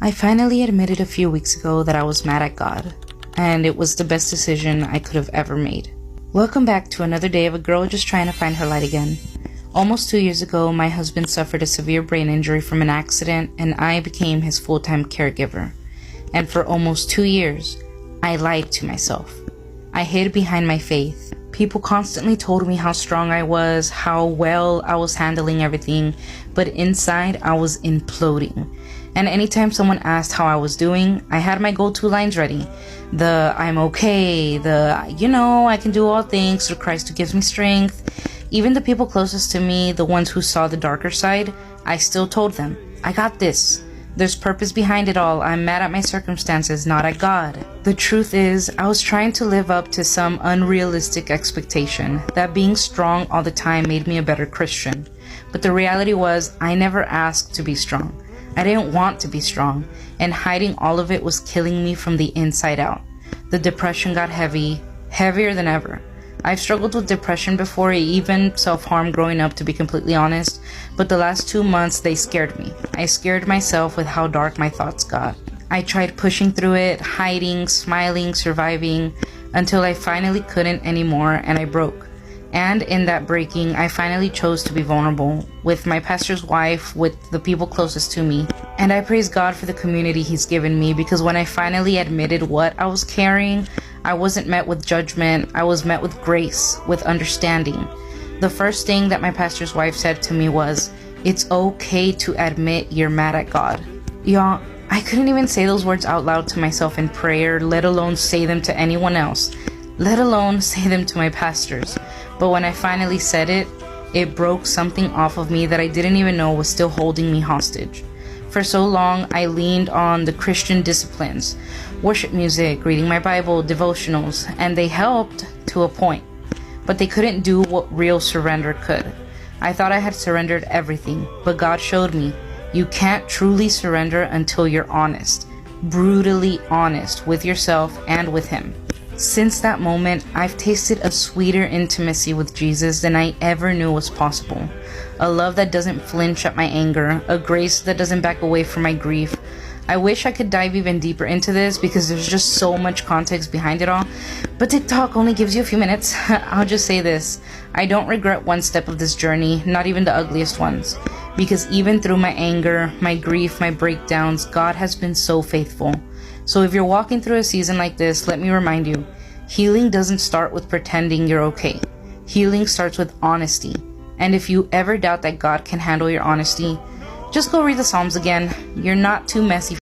I finally admitted a few weeks ago that I was mad at God, and it was the best decision I could have ever made. Welcome back to another day of a girl just trying to find her light again. Almost 2 years ago, my husband suffered a severe brain injury from an accident, and I became his full-time caregiver. And for almost 2 years, I lied to myself. I hid behind my faith. People constantly told me how strong I was, how well I was handling everything, but inside I was imploding. And anytime someone asked how I was doing, I had my go-to lines ready. The I'm okay, I can do all things through Christ who gives me strength. Even the people closest to me, the ones who saw the darker side, I still told them, I got this. There's purpose behind it all. I'm mad at my circumstances, not at God. The truth is, I was trying to live up to some unrealistic expectation that being strong all the time made me a better Christian. But the reality was, I never asked to be strong. I didn't want to be strong, and hiding all of it was killing me from the inside out. The depression got heavy, heavier than ever. I've struggled with depression before, even self-harm growing up, to be completely honest, but the last 2 months they scared me. I scared myself with how dark my thoughts got. I tried pushing through it, hiding, smiling, surviving, until I finally couldn't anymore and I broke. And in that breaking, I finally chose to be vulnerable with my pastor's wife, with the people closest to me. And I praise God for the community He's given me, because when I finally admitted what I was carrying, I wasn't met with judgment. I was met with grace, with understanding. The first thing that my pastor's wife said to me was, "It's okay to admit you're mad at God." Y'all, I couldn't even say those words out loud to myself in prayer, let alone say them to anyone else, let alone say them to my pastors. But when I finally said it, it broke something off of me that I didn't even know was still holding me hostage. For so long, I leaned on the Christian disciplines, worship music, reading my Bible, devotionals, and they helped to a point. But they couldn't do what real surrender could. I thought I had surrendered everything, but God showed me, you can't truly surrender until you're honest, brutally honest with yourself and with Him. Since that moment, I've tasted a sweeter intimacy with Jesus than I ever knew was possible. A love that doesn't flinch at my anger, a grace that doesn't back away from my grief. I wish I could dive even deeper into this because there's just so much context behind it all, but TikTok only gives you a few minutes. I'll just say this, I don't regret one step of this journey, not even the ugliest ones, because even through my anger, my grief, my breakdowns, God has been so faithful. So if you're walking through a season like this, let me remind you, healing doesn't start with pretending you're okay. Healing starts with honesty. And if you ever doubt that God can handle your honesty, just go read the Psalms again. You're not too messy